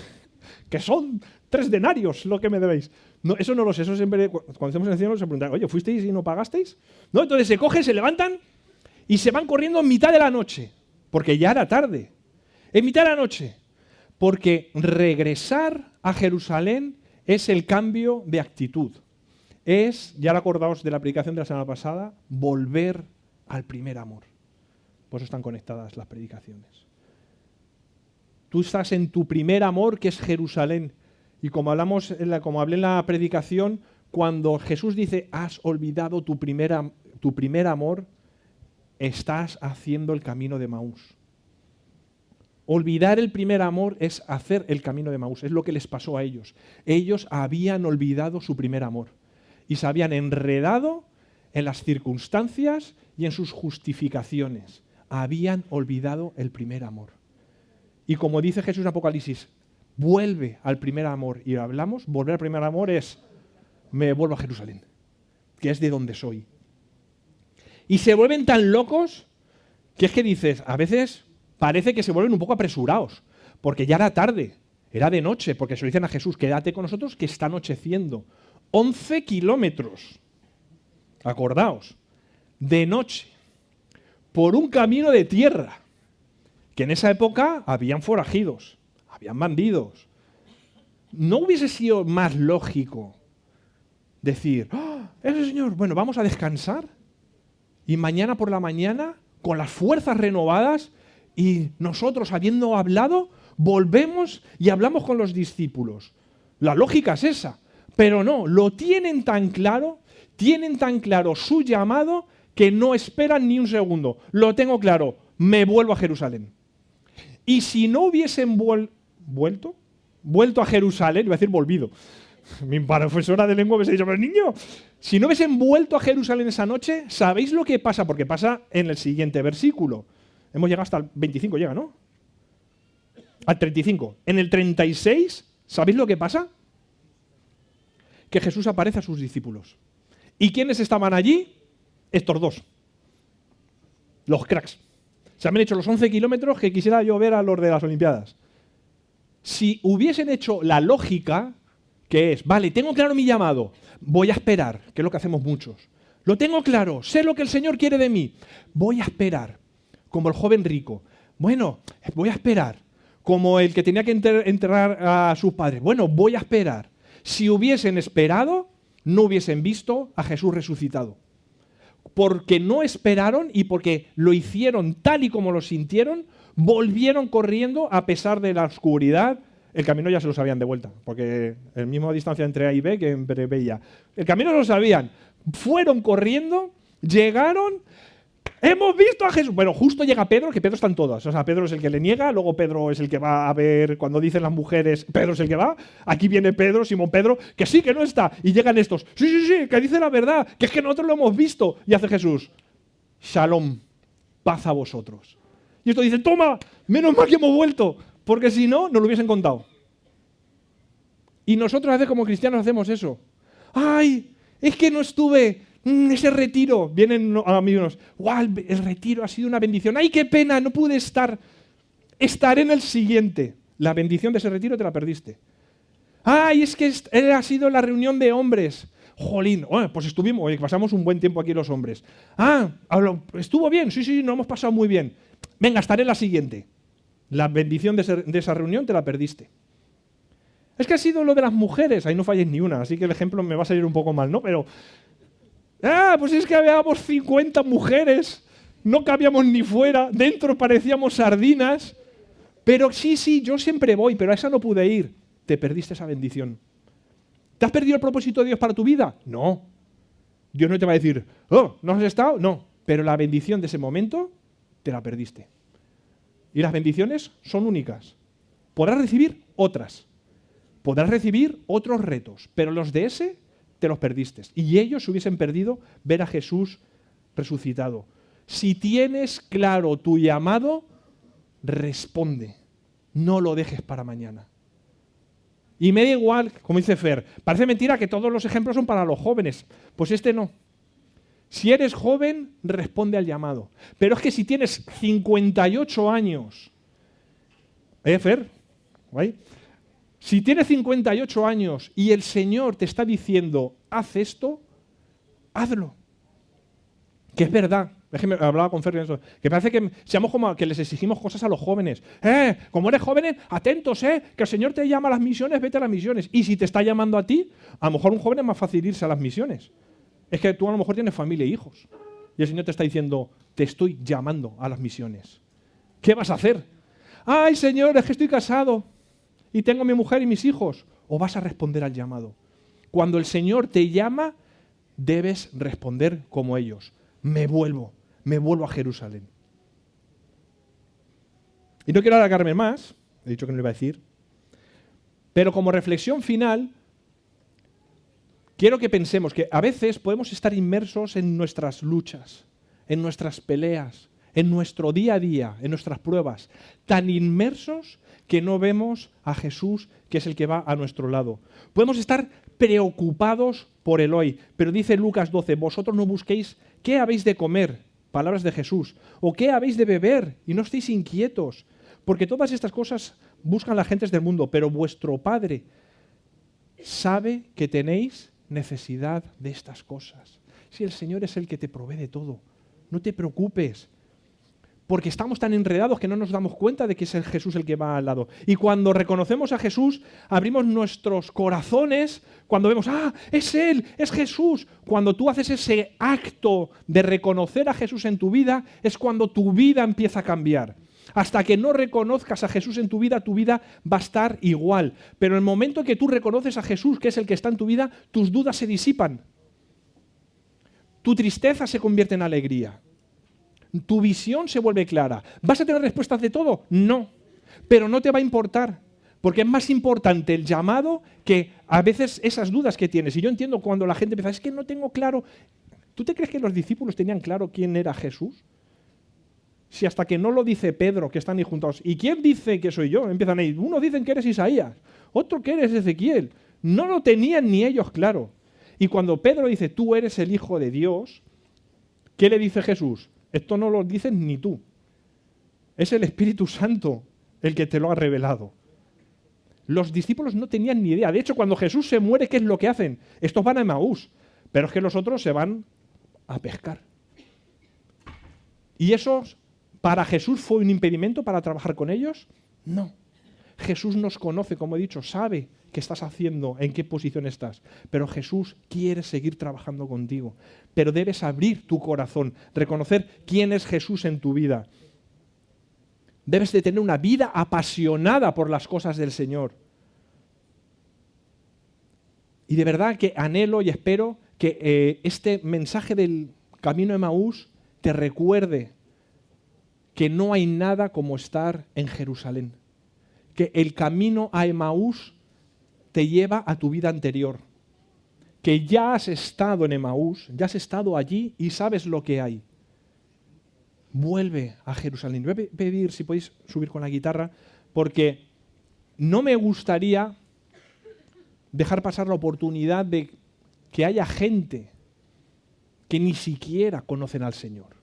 Que son 3 denarios lo que me debéis. No, eso no lo sé, eso siempre, cuando hacemos el cielo se preguntan, oye, ¿fuisteis y no pagasteis? ¿No? Entonces se cogen, se levantan y se van corriendo en mitad de la noche, porque ya era tarde. En mitad de la noche, porque regresar a Jerusalén es el cambio de actitud. Es, ya acordaos de la predicación de la semana pasada, volver al primer amor. Por eso están conectadas las predicaciones. Tú estás en tu primer amor, que es Jerusalén. Y como hablé en la predicación, cuando Jesús dice, has olvidado tu primer amor, estás haciendo el camino de Emaús. Olvidar el primer amor es hacer el camino de Emaús, es lo que les pasó a ellos. Ellos habían olvidado su primer amor y se habían enredado en las circunstancias y en sus justificaciones. Habían olvidado el primer amor. Y como dice Jesús en Apocalipsis, vuelve al primer amor. Y hablamos, volver al primer amor es, me vuelvo a Jerusalén, que es de donde soy. Y se vuelven tan locos que es que dices, a veces parece que se vuelven un poco apresurados, porque ya era tarde, era de noche, porque se lo dicen a Jesús, quédate con nosotros que está anocheciendo. 11 kilómetros, acordaos, de noche, por un camino de tierra, que en esa época habían forajidos, habían bandidos. ¿No hubiese sido más lógico decir, ese señor, bueno, vamos a descansar y mañana por la mañana, con las fuerzas renovadas y nosotros habiendo hablado, volvemos y hablamos con los discípulos? La lógica es esa, pero no, lo tienen tan claro su llamado que no esperan ni un segundo. Lo tengo claro, me vuelvo a Jerusalén. Y si no hubiesen vuelto a Jerusalén, iba a decir volvido. Mi profesora de lengua me ha dicho, pero niño, si no hubiesen vuelto a Jerusalén esa noche, ¿sabéis lo que pasa? Porque pasa en el siguiente versículo. Hemos llegado hasta el 25, llega, ¿no? Al 35. En el 36, ¿sabéis lo que pasa? Que Jesús aparece a sus discípulos. ¿Y quiénes estaban allí? Estos dos. Los cracks. Se han hecho los 11 kilómetros que quisiera yo ver a los de las Olimpiadas. Si hubiesen hecho la lógica, que es, vale, tengo claro mi llamado, voy a esperar, que es lo que hacemos muchos. Lo tengo claro, sé lo que el Señor quiere de mí, voy a esperar. Como el joven rico. Bueno, voy a esperar. Como el que tenía que enterrar a sus padres. Bueno, voy a esperar. Si hubiesen esperado, no hubiesen visto a Jesús resucitado. Porque no esperaron y porque lo hicieron tal y como lo sintieron, volvieron corriendo a pesar de la oscuridad. El camino ya se lo sabían de vuelta, porque el mismo distancia entre A y B que entre B y A. El camino lo sabían. Fueron corriendo, llegaron, hemos visto a Jesús. Bueno, justo llega Pedro, que Pedro está en todas. O sea, Pedro es el que le niega, luego Pedro es el que va a ver, cuando dicen las mujeres, Pedro es el que va. Aquí viene Pedro, Simón Pedro, que sí, que no está. Y llegan estos, sí, que dice la verdad, que es que nosotros lo hemos visto. Y hace Jesús, Shalom, paz a vosotros. Y esto dice, toma, menos mal que hemos vuelto, porque si no, nos lo hubiesen contado. Y nosotros a veces como cristianos hacemos eso. Ay, es que no estuve... ese retiro, vienen amigos, wow, el retiro ha sido una bendición, ¡ay, qué pena, no pude estar! Estaré en el siguiente. La bendición de ese retiro te la perdiste. ¡Ay, es que ha sido la reunión de hombres! ¡Jolín! Pues estuvimos, pasamos un buen tiempo aquí los hombres. ¿Estuvo bien? Sí, nos hemos pasado muy bien. Venga, estaré en la siguiente. La bendición de esa reunión te la perdiste. Es que ha sido lo de las mujeres, ahí no falles ni una, así que el ejemplo me va a salir un poco mal, ¿no? Pero... pues es que habíamos 50 mujeres, no cabíamos ni fuera, dentro parecíamos sardinas, pero sí, yo siempre voy, pero a esa no pude ir. Te perdiste esa bendición. ¿Te has perdido el propósito de Dios para tu vida? No. Dios no te va a decir, ¿no has estado? No. Pero la bendición de ese momento, te la perdiste. Y las bendiciones son únicas. Podrás recibir otras. Podrás recibir otros retos, pero los de ese... te los perdiste. Y ellos hubiesen perdido ver a Jesús resucitado. Si tienes claro tu llamado, responde. No lo dejes para mañana. Y me da igual, como dice Fer, parece mentira que todos los ejemplos son para los jóvenes. Pues este no. Si eres joven, responde al llamado. Pero es que si tienes 58 años, Fer, ¿vale? Si tienes 58 años y el Señor te está diciendo, haz esto, hazlo. Que es verdad. Es que hablaba con Fer de eso. Que parece que seamos como que les exigimos cosas a los jóvenes. Como eres jóvenes, atentos, que el Señor te llama a las misiones, vete a las misiones. Y si te está llamando a ti, a lo mejor un joven es más fácil irse a las misiones. Es que tú a lo mejor tienes familia e hijos. Y el Señor te está diciendo, te estoy llamando a las misiones. ¿Qué vas a hacer? Ay, Señor, es que estoy casado. Y tengo a mi mujer y mis hijos, o vas a responder al llamado. Cuando el Señor te llama, debes responder como ellos. Me vuelvo a Jerusalén. Y no quiero alargarme más, he dicho que no lo iba a decir, pero como reflexión final, quiero que pensemos que a veces podemos estar inmersos en nuestras luchas, en nuestras peleas, en nuestro día a día, en nuestras pruebas, tan inmersos que no vemos a Jesús, que es el que va a nuestro lado. Podemos estar preocupados por el hoy, pero dice Lucas 12, vosotros no busquéis qué habéis de comer, palabras de Jesús, o qué habéis de beber, y no estéis inquietos, porque todas estas cosas buscan las gentes del mundo, pero vuestro Padre sabe que tenéis necesidad de estas cosas. Si el Señor es el que te provee de todo, no te preocupes, porque estamos tan enredados que no nos damos cuenta de que es el Jesús el que va al lado. Y cuando reconocemos a Jesús, abrimos nuestros corazones, cuando vemos, es Él, es Jesús. Cuando tú haces ese acto de reconocer a Jesús en tu vida, es cuando tu vida empieza a cambiar. Hasta que no reconozcas a Jesús en tu vida va a estar igual. Pero en el momento que tú reconoces a Jesús, que es el que está en tu vida, tus dudas se disipan. Tu tristeza se convierte en alegría. Tu visión se vuelve clara. ¿Vas a tener respuestas de todo? No. Pero no te va a importar. Porque es más importante el llamado que a veces esas dudas que tienes. Y yo entiendo cuando la gente empieza, es que no tengo claro. ¿Tú te crees que los discípulos tenían claro quién era Jesús? Si hasta que no lo dice Pedro, que están ahí juntos. ¿Y quién dice que soy yo? Empiezan ahí. Unos dicen que eres Isaías, otro que eres Ezequiel. No lo tenían ni ellos claro. Y cuando Pedro dice, tú eres el Hijo de Dios, ¿qué le dice Jesús? Esto no lo dices ni tú. Es el Espíritu Santo el que te lo ha revelado. Los discípulos no tenían ni idea. De hecho, cuando Jesús se muere, ¿qué es lo que hacen? Estos van a Emaús, pero es que los otros se van a pescar. ¿Y eso para Jesús fue un impedimento para trabajar con ellos? No. Jesús nos conoce, como he dicho, sabe qué estás haciendo, en qué posición estás. Pero Jesús quiere seguir trabajando contigo. Pero debes abrir tu corazón, reconocer quién es Jesús en tu vida. Debes de tener una vida apasionada por las cosas del Señor. Y de verdad que anhelo y espero que este mensaje del camino de Emaús te recuerde que no hay nada como estar en Jerusalén. Que el camino a Emaús te lleva a tu vida anterior. Que ya has estado en Emaús, ya has estado allí y sabes lo que hay. Vuelve a Jerusalén. Voy a pedir si podéis subir con la guitarra, porque no me gustaría dejar pasar la oportunidad de que haya gente que ni siquiera conocen al Señor.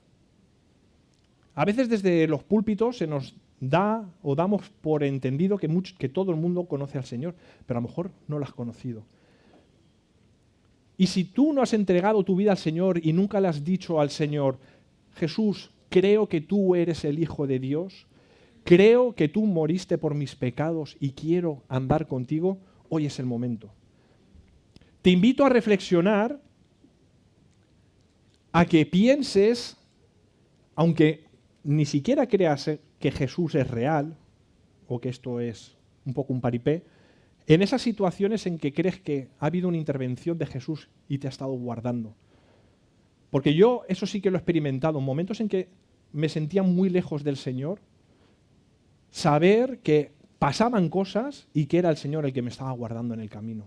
A veces desde los púlpitos se nos da o damos por entendido que todo el mundo conoce al Señor, pero a lo mejor no lo has conocido. Y si tú no has entregado tu vida al Señor y nunca le has dicho al Señor, Jesús, creo que tú eres el Hijo de Dios, creo que tú moriste por mis pecados y quiero andar contigo, hoy es el momento. Te invito a reflexionar, a que pienses, aunque ni siquiera creas que Jesús es real, o que esto es un poco un paripé, en esas situaciones en que crees que ha habido una intervención de Jesús y te ha estado guardando. Porque yo eso sí que lo he experimentado, en momentos en que me sentía muy lejos del Señor, saber que pasaban cosas y que era el Señor el que me estaba guardando en el camino.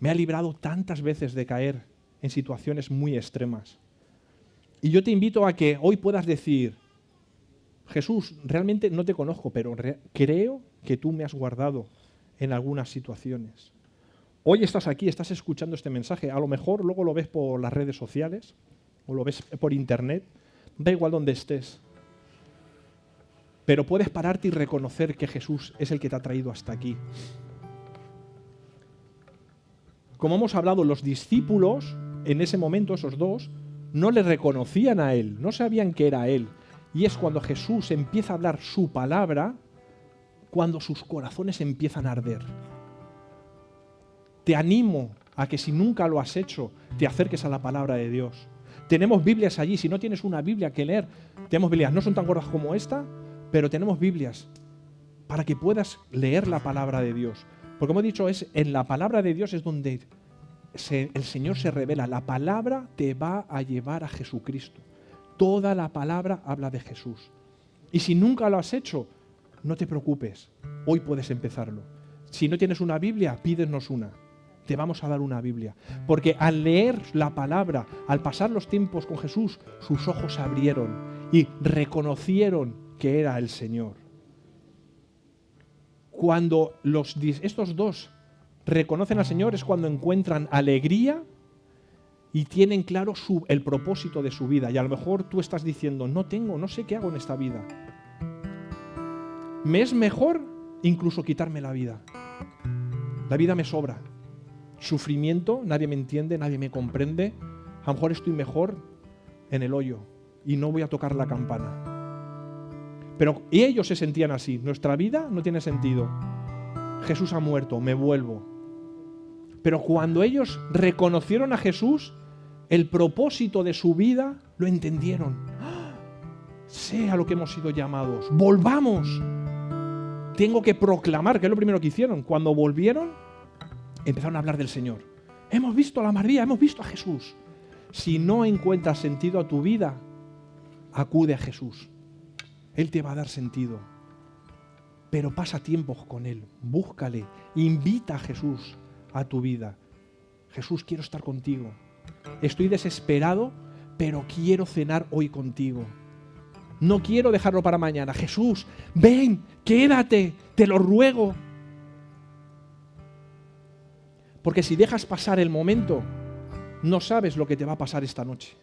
Me ha librado tantas veces de caer en situaciones muy extremas. Y yo te invito a que hoy puedas decir, Jesús, realmente no te conozco, pero creo que tú me has guardado en algunas situaciones. Hoy estás aquí, estás escuchando este mensaje. A lo mejor luego lo ves por las redes sociales o lo ves por internet. Da igual donde estés. Pero puedes pararte y reconocer que Jesús es el que te ha traído hasta aquí. Como hemos hablado, los discípulos, en ese momento, esos dos, no le reconocían a Él, no sabían que era Él. Y es cuando Jesús empieza a hablar su palabra, cuando sus corazones empiezan a arder. Te animo a que si nunca lo has hecho, te acerques a la palabra de Dios. Tenemos Biblias allí, si no tienes una Biblia que leer, tenemos Biblias, no son tan gordas como esta, pero tenemos Biblias para que puedas leer la palabra de Dios. Porque como he dicho, es en la palabra de Dios es donde el Señor se revela. La palabra te va a llevar a Jesucristo. Toda la palabra habla de Jesús. Y si nunca lo has hecho, no te preocupes. Hoy puedes empezarlo. Si no tienes una Biblia, pídenos una. Te vamos a dar una Biblia. Porque al leer la palabra, al pasar los tiempos con Jesús, sus ojos se abrieron y reconocieron que era el Señor. Cuando estos dos reconocen al Señor es cuando encuentran alegría y tienen claro el propósito de su vida. Y a lo mejor tú estás diciendo, no sé qué hago en esta vida. Me es mejor incluso quitarme la vida. La vida me sobra. Sufrimiento, nadie me entiende, nadie me comprende. A lo mejor estoy mejor en el hoyo y no voy a tocar la campana. Pero ellos se sentían así. Nuestra vida no tiene sentido. Jesús ha muerto, me vuelvo. Pero cuando ellos reconocieron a Jesús, el propósito de su vida lo entendieron. ¡Ah! Sé a lo que hemos sido llamados. ¡Volvamos! Tengo que proclamar, que es lo primero que hicieron. Cuando volvieron, empezaron a hablar del Señor. Hemos visto la María, hemos visto a Jesús. Si no encuentras sentido a tu vida, acude a Jesús. Él te va a dar sentido. Pero pasa tiempo con Él. Búscale. Invita a Jesús a tu vida. Jesús, quiero estar contigo. Estoy desesperado, pero quiero cenar hoy contigo. No quiero dejarlo para mañana. Jesús, ven, quédate, te lo ruego. Porque si dejas pasar el momento, no sabes lo que te va a pasar esta noche.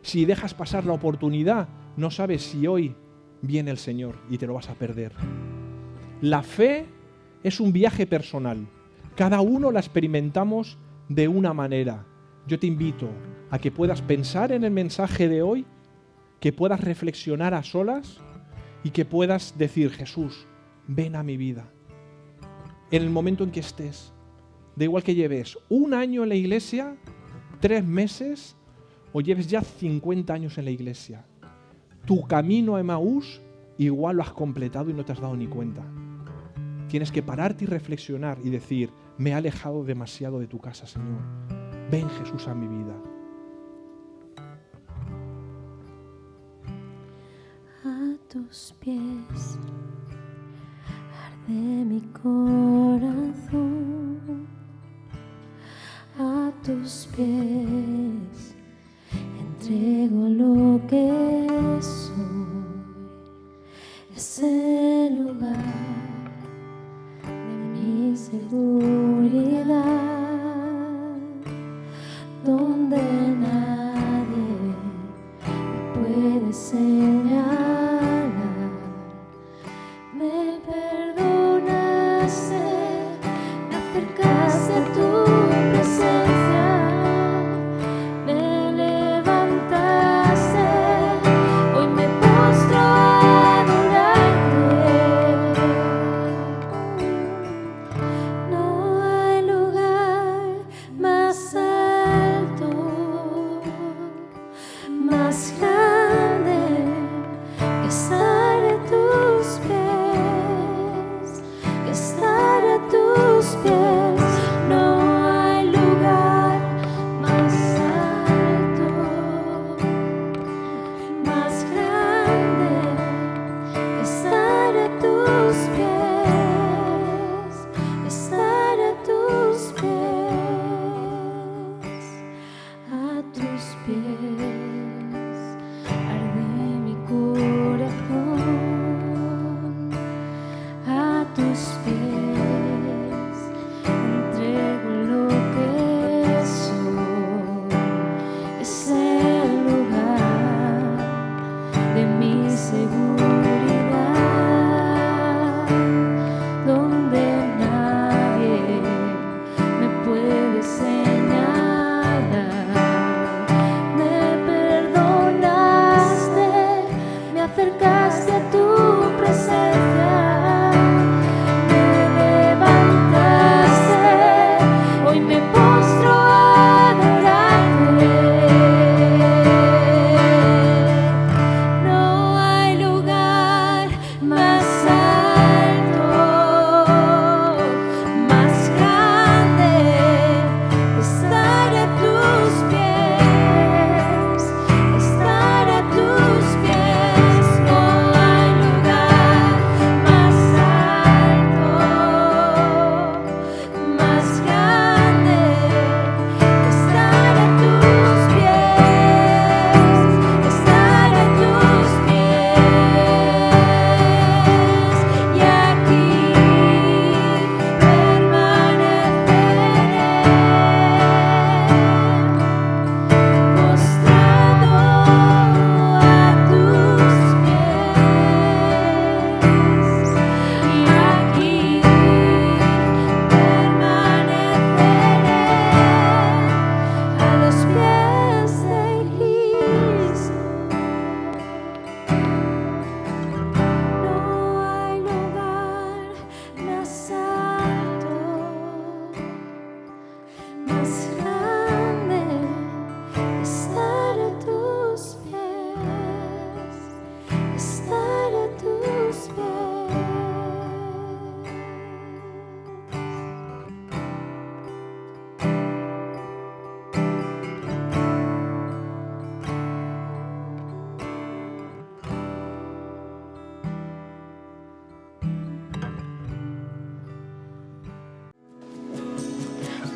Si dejas pasar la oportunidad, no sabes si hoy viene el Señor y te lo vas a perder. La fe es un viaje personal. Cada uno la experimentamos de una manera. Yo te invito a que puedas pensar en el mensaje de hoy, que puedas reflexionar a solas y que puedas decir, Jesús, ven a mi vida. En el momento en que estés, da igual que lleves 1 año en la iglesia, 3 meses o lleves ya 50 años en la iglesia. Tu camino a Emaús igual lo has completado y no te has dado ni cuenta. Tienes que pararte y reflexionar y decir, me he alejado demasiado de tu casa, Señor. Ven, Jesús, a mi vida. A tus pies arde mi corazón. A tus pies entrego lo que soy. Es el lugar de mi seguridad, donde nadie me puede señalar. Me perdonaste, me acercaste a tu presencia, me levantaste, hoy me postro a adorarte. No hay lugar más alto, más grande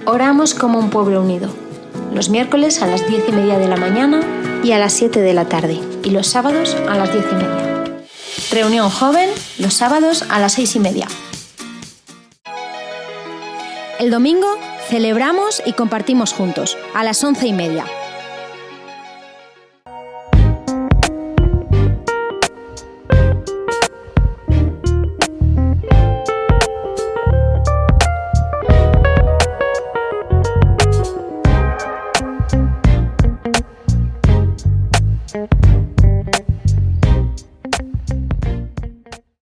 Oramos como un pueblo unido. Los miércoles a las 10:30 de la mañana y a las 7 de la tarde. Y los sábados a las 10:30. Reunión joven los sábados a las 6:30. El domingo celebramos y compartimos juntos a las 11:30.